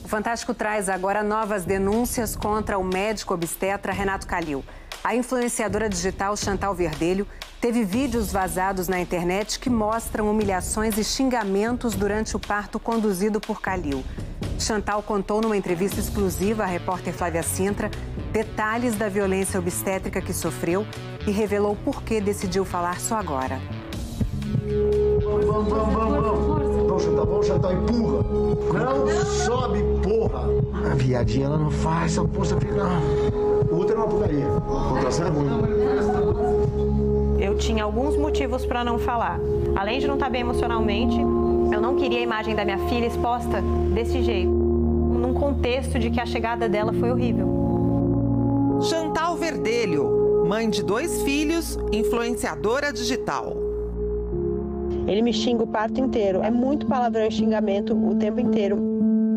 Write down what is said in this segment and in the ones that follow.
O Fantástico traz agora novas denúncias contra o médico obstetra Renato Calil. A influenciadora digital Chantal Verdelho teve vídeos vazados na internet que mostram humilhações e xingamentos durante o parto conduzido por Calil. Chantal contou numa entrevista exclusiva à repórter Flávia Sintra detalhes da violência obstétrica que sofreu e revelou por que decidiu falar só agora. Vamos, Chantal, empurra. Não sobe, porra. A viadinha, ela não faz, essa força fica... O útero é uma porcaria. Contração é ruim. Eu tinha alguns motivos para não falar. Além de não estar bem emocionalmente, eu não queria a imagem da minha filha exposta desse jeito, num contexto de que a chegada dela foi horrível. Chantal Verdelho, mãe de 2 filhos, influenciadora digital. Ele me xinga o parto inteiro. É muito palavrão e xingamento o tempo inteiro.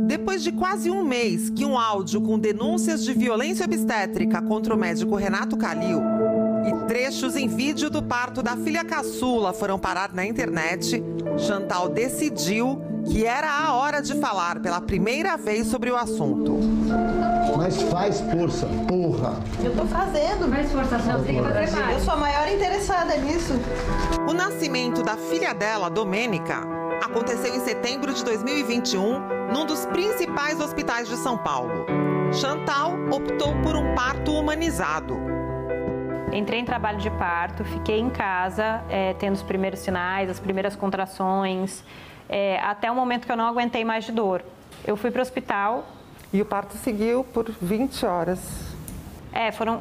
Depois de quase um mês que um áudio com denúncias de violência obstétrica contra o médico Renato Calil e trechos em vídeo do parto da filha caçula foram parar na internet, Chantal decidiu que era a hora de falar pela primeira vez sobre o assunto. Mas faz força, porra. Eu tô fazendo. Faz força, você tem que fazer mais. Eu sou a maior interessada nisso. O nascimento da filha dela, Domênica, aconteceu em setembro de 2021, num dos principais hospitais de São Paulo. Chantal optou por um parto humanizado. Entrei em trabalho de parto, fiquei em casa, tendo os primeiros sinais, as primeiras contrações, até o momento que eu não aguentei mais de dor. Eu fui para o hospital. E o parto seguiu por 20 horas.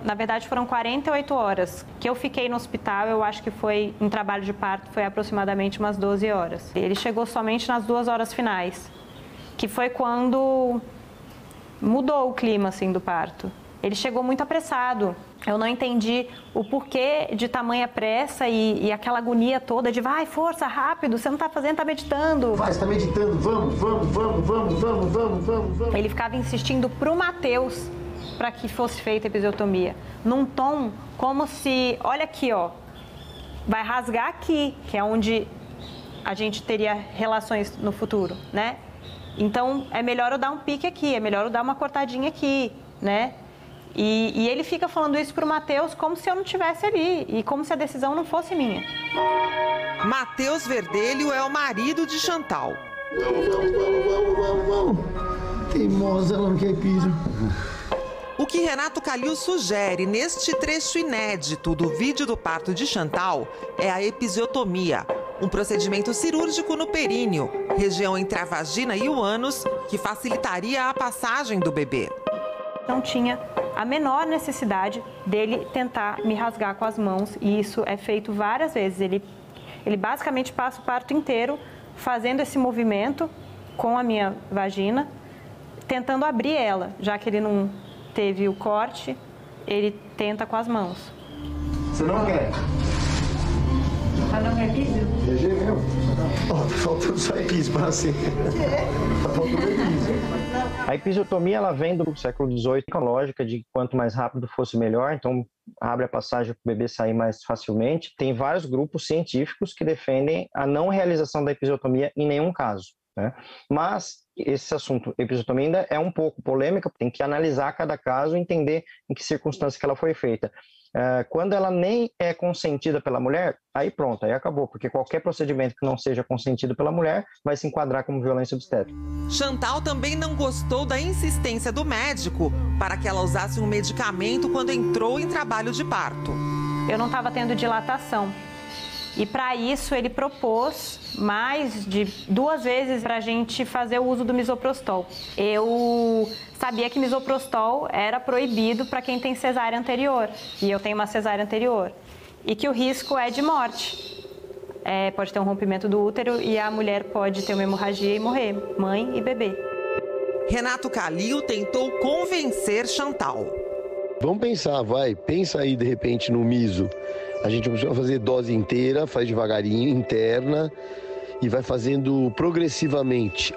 Na verdade foram 48 horas. Que eu fiquei no hospital, eu acho que foi, em trabalho de parto, foi aproximadamente umas 12 horas. Ele chegou somente nas 2 horas finais, que foi quando mudou o clima, assim, do parto. Ele chegou muito apressado. Eu não entendi o porquê de tamanha pressa e aquela agonia toda de vai, força, rápido, você não está fazendo, está meditando. Vai, você está meditando, vamos. Ele ficava insistindo pro Matheus para que fosse feita a episiotomia, num tom como se, olha aqui, ó, vai rasgar aqui, que é onde a gente teria relações no futuro, né? Então, é melhor eu dar um pique aqui, é melhor eu dar uma cortadinha aqui, né? E ele fica falando isso pro Matheus como se eu não estivesse ali e como se a decisão não fosse minha. Matheus Verdelho é o marido de Chantal. Vamos. Teimosa, ela não quer piso. O que Renato Calil sugere neste trecho inédito do vídeo do parto de Chantal é a episiotomia, um procedimento cirúrgico no períneo, região entre a vagina e o ânus, que facilitaria a passagem do bebê. Não tinha a menor necessidade dele tentar me rasgar com as mãos, e isso é feito várias vezes. Ele basicamente passa o parto inteiro fazendo esse movimento com a minha vagina, tentando abrir ela, já que ele não teve o corte, ele tenta com as mãos. Você não quer? Ah, não quer piso? DG mesmo? Ó, tá faltando só piso para assim. Tá faltando piso. A episiotomia, ela vem do século XVIII, com a lógica de quanto mais rápido fosse melhor, então abre a passagem para o bebê sair mais facilmente. Tem vários grupos científicos que defendem a não realização da episiotomia em nenhum caso, né? Mas esse assunto, episiotomia, ainda é um pouco polêmica, tem que analisar cada caso e entender em que circunstância que ela foi feita. Quando ela nem é consentida pela mulher, aí pronto, aí acabou, porque qualquer procedimento que não seja consentido pela mulher vai se enquadrar como violência obstétrica. Chantal também não gostou da insistência do médico para que ela usasse um medicamento quando entrou em trabalho de parto. Eu não estava tendo dilatação. E para isso ele propôs mais de 2 vezes para a gente fazer o uso do misoprostol. Eu sabia que misoprostol era proibido para quem tem cesárea anterior, e eu tenho uma cesárea anterior, e que o risco é de morte. Pode ter um rompimento do útero e a mulher pode ter uma hemorragia e morrer, mãe e bebê. Renato Calil tentou convencer Chantal. Vamos pensar, pensa aí de repente no miso. A gente não precisa fazer dose inteira, faz devagarinho, interna, e vai fazendo progressivamente.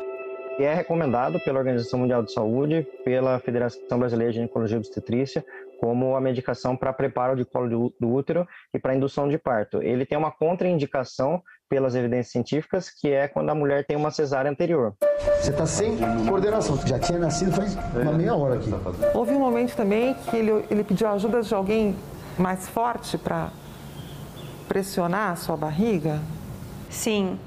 E é recomendado pela Organização Mundial de Saúde, pela Federação Brasileira de Ginecologia e Obstetrícia, como a medicação para preparo de colo do útero e para indução de parto. Ele tem uma contraindicação pelas evidências científicas, que é quando a mulher tem uma cesárea anterior. Você está sem coordenação, já tinha nascido faz uma meia hora aqui. Houve um momento também que ele pediu ajuda de alguém mais forte para pressionar a sua barriga? Sim,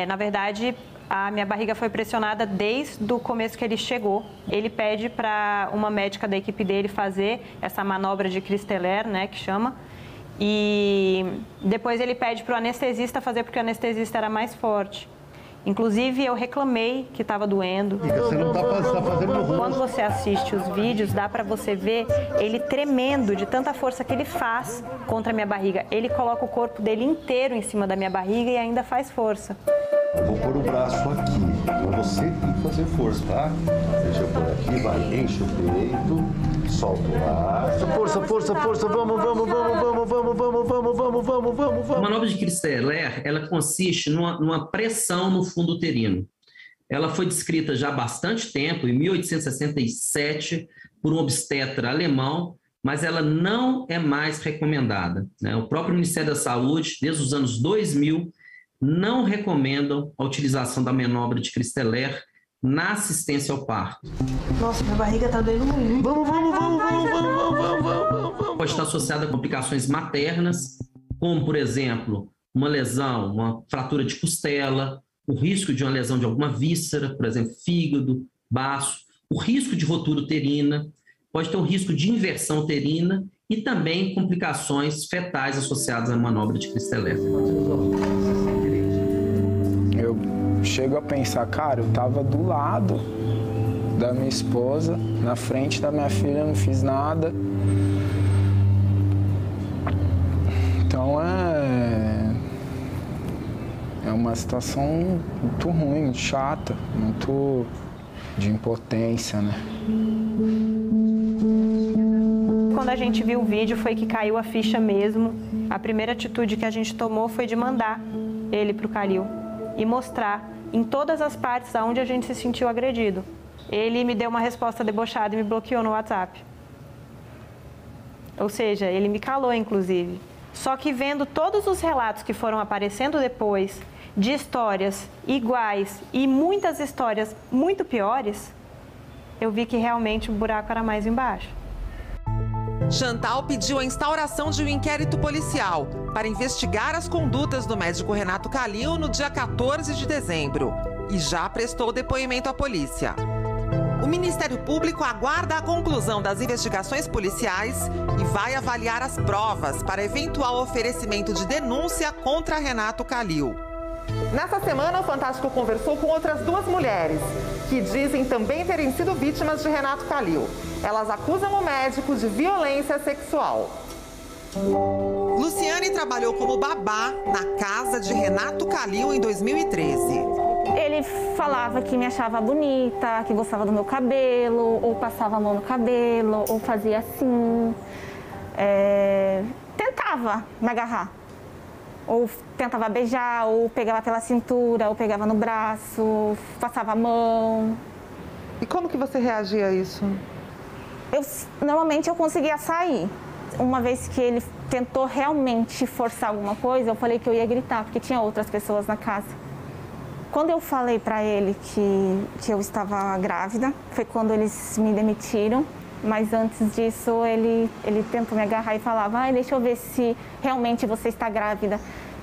na verdade, a minha barriga foi pressionada desde o começo que ele chegou. Ele pede para uma médica da equipe dele fazer essa manobra de Christeller, né, que chama. E depois ele pede para o anestesista fazer, porque o anestesista era mais forte. Inclusive, eu reclamei que estava doendo. Você não está fazendo no rosto. Quando você assiste os vídeos, dá para você ver ele tremendo de tanta força que ele faz contra a minha barriga. Ele coloca o corpo dele inteiro em cima da minha barriga e ainda faz força. Eu vou pôr o braço aqui, então você tem que fazer força, tá? Deixa eu pôr aqui, vai, enche o peito, solta o ar. Força, vamos. A manobra de Christeller, ela consiste numa pressão no fundo uterino. Ela foi descrita já há bastante tempo, em 1867, por um obstetra alemão, mas ela não é mais recomendada, né? O próprio Ministério da Saúde, desde os anos 2000, não recomendam a utilização da manobra de Christeller na assistência ao parto. Nossa, minha barriga tá doendo muito. Vamos. Pode estar associada a complicações maternas, como, por exemplo, uma lesão, uma fratura de costela, o risco de uma lesão de alguma víscera, por exemplo, fígado, baço, o risco de rotura uterina, pode ter um risco de inversão uterina e também complicações fetais associadas à manobra de Christeller. Eu chego a pensar, cara, eu tava do lado da minha esposa, na frente da minha filha, não fiz nada. Então é uma situação muito ruim, muito chata, muito de impotência, né? Quando a gente viu o vídeo foi que caiu a ficha mesmo. A primeira atitude que a gente tomou foi de mandar ele para o Calil e mostrar em todas as partes onde a gente se sentiu agredido. Ele me deu uma resposta debochada e me bloqueou no WhatsApp. Ou seja, ele me calou, inclusive. Só que vendo todos os relatos que foram aparecendo depois, de histórias iguais e muitas histórias muito piores, eu vi que realmente o buraco era mais embaixo. Chantal pediu a instauração de um inquérito policial para investigar as condutas do médico Renato Calil no dia 14 de dezembro e já prestou depoimento à polícia. O Ministério Público aguarda a conclusão das investigações policiais e vai avaliar as provas para eventual oferecimento de denúncia contra Renato Calil. Nessa semana, o Fantástico conversou com outras duas mulheres, que dizem também terem sido vítimas de Renato Calil. Elas acusam o médico de violência sexual. Luciane trabalhou como babá na casa de Renato Calil em 2013. Ele falava que me achava bonita, que gostava do meu cabelo, ou passava a mão no cabelo, ou fazia assim. Tentava me agarrar. Ou tentava beijar, ou pegava pela cintura, ou pegava no braço, passava a mão. E como que você reagia a isso? Normalmente eu conseguia sair. Uma vez que ele tentou realmente forçar alguma coisa, eu falei que eu ia gritar, porque tinha outras pessoas na casa. Quando eu falei para ele que eu estava grávida, foi quando eles me demitiram. Mas antes disso, ele tentou me agarrar e falava, deixa eu ver se realmente você está grávida.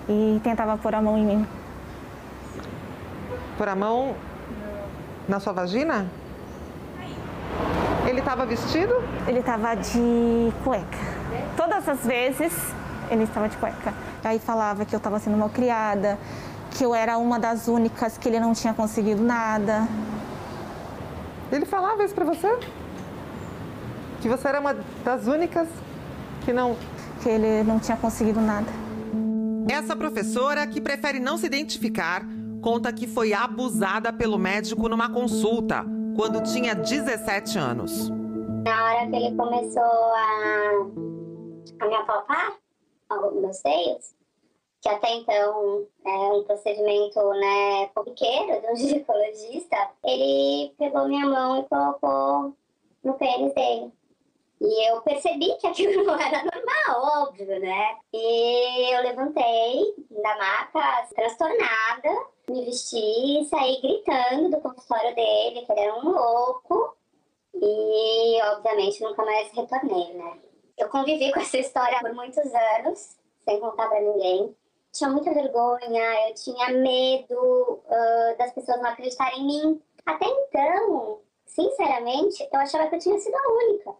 E tentava pôr a mão em mim. Pôr a mão na sua vagina? Ele estava vestido? Ele estava de cueca. Todas as vezes, ele estava de cueca. Aí falava que eu estava sendo malcriada, que eu era uma das únicas que ele não tinha conseguido nada. Ele falava isso para você? Que você era uma das únicas que não... Que ele não tinha conseguido nada. Essa professora, que prefere não se identificar, conta que foi abusada pelo médico numa consulta, quando tinha 17 anos. Na hora que ele começou a me apalpar meus seios, que até então é um procedimento, né, corriqueiro de um ginecologista, ele pegou minha mão e colocou no pênis dele. E eu percebi que aquilo não era normal, óbvio, né? E eu levantei da maca, transtornada, me vesti e saí gritando do consultório dele, que ele era um louco. E, obviamente, nunca mais retornei, né? Eu convivi com essa história por muitos anos, sem contar pra ninguém. Tinha muita vergonha, eu tinha medo das pessoas não acreditarem em mim. Até então, sinceramente, eu achava que eu tinha sido a única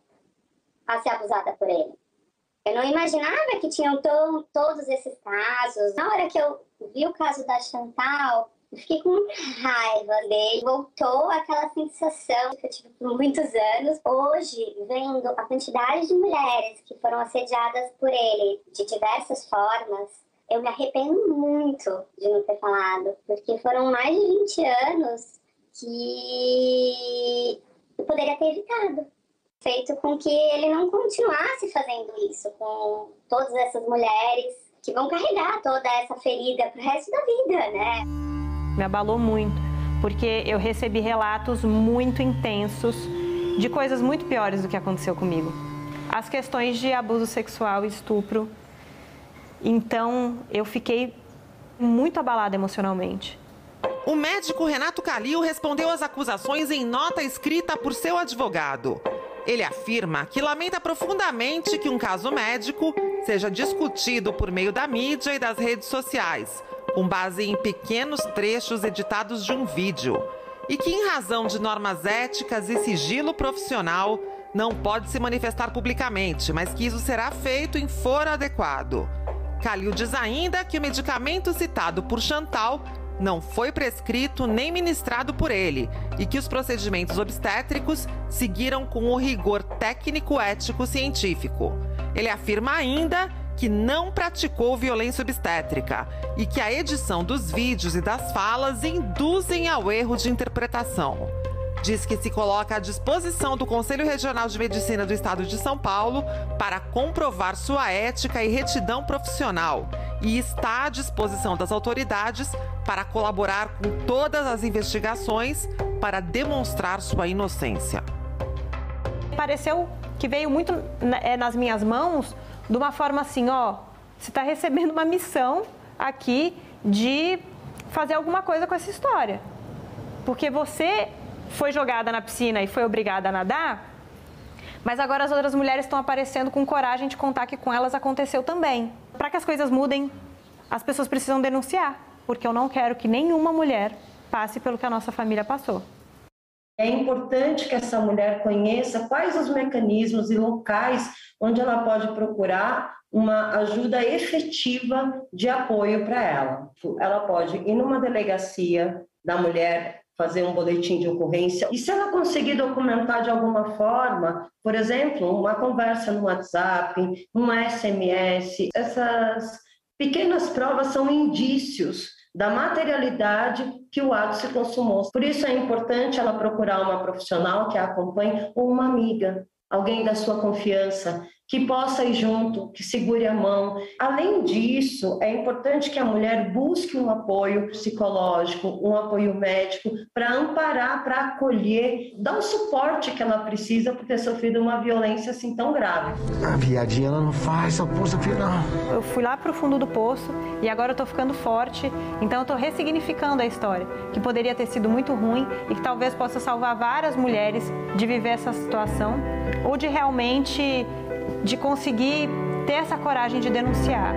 a ser abusada por ele. Eu não imaginava que tinham todos esses casos. Na hora que eu vi o caso da Chantal, eu fiquei com muita raiva dele. Voltou aquela sensação que eu tive por muitos anos. Hoje, vendo a quantidade de mulheres que foram assediadas por ele de diversas formas, eu me arrependo muito de não ter falado, porque foram mais de 20 anos que eu poderia ter evitado. Feito com que ele não continuasse fazendo isso com todas essas mulheres que vão carregar toda essa ferida pro resto da vida, né? Me abalou muito, porque eu recebi relatos muito intensos de coisas muito piores do que aconteceu comigo. As questões de abuso sexual e estupro. Então, eu fiquei muito abalada emocionalmente. O médico Renato Calil respondeu às acusações em nota escrita por seu advogado. Ele afirma que lamenta profundamente que um caso médico seja discutido por meio da mídia e das redes sociais, com base em pequenos trechos editados de um vídeo, e que, em razão de normas éticas e sigilo profissional, não pode se manifestar publicamente, mas que isso será feito em foro adequado. Calil diz ainda que o medicamento citado por Chantal não foi prescrito nem ministrado por ele e que os procedimentos obstétricos seguiram com o rigor técnico-ético-científico. Ele afirma ainda que não praticou violência obstétrica e que a edição dos vídeos e das falas induzem ao erro de interpretação. Diz que se coloca à disposição do Conselho Regional de Medicina do Estado de São Paulo para comprovar sua ética e retidão profissional e está à disposição das autoridades para colaborar com todas as investigações para demonstrar sua inocência. Pareceu que veio muito nas minhas mãos de uma forma assim, ó, você está recebendo uma missão aqui de fazer alguma coisa com essa história. Porque você foi jogada na piscina e foi obrigada a nadar, mas agora as outras mulheres estão aparecendo com coragem de contar que com elas aconteceu também. Para que as coisas mudem, as pessoas precisam denunciar, porque eu não quero que nenhuma mulher passe pelo que a nossa família passou. É importante que essa mulher conheça quais os mecanismos e locais onde ela pode procurar uma ajuda efetiva de apoio para ela. Ela pode ir numa delegacia da mulher, fazer um boletim de ocorrência. E se ela conseguir documentar de alguma forma, por exemplo, uma conversa no WhatsApp, um SMS, essas pequenas provas são indícios da materialidade que o ato se consumou. Por isso é importante ela procurar uma profissional que a acompanhe ou uma amiga, alguém da sua confiança, que possa ir junto, que segure a mão. Além disso, é importante que a mulher busque um apoio psicológico, um apoio médico, para amparar, para acolher, dar o suporte que ela precisa por ter sofrido uma violência assim tão grave. A viadinha, ela não faz essa poça, filha, não. Eu fui lá para o fundo do poço e agora eu estou ficando forte, então eu estou ressignificando a história, que poderia ter sido muito ruim e que talvez possa salvar várias mulheres de viver essa situação ou de realmente de conseguir ter essa coragem de denunciar.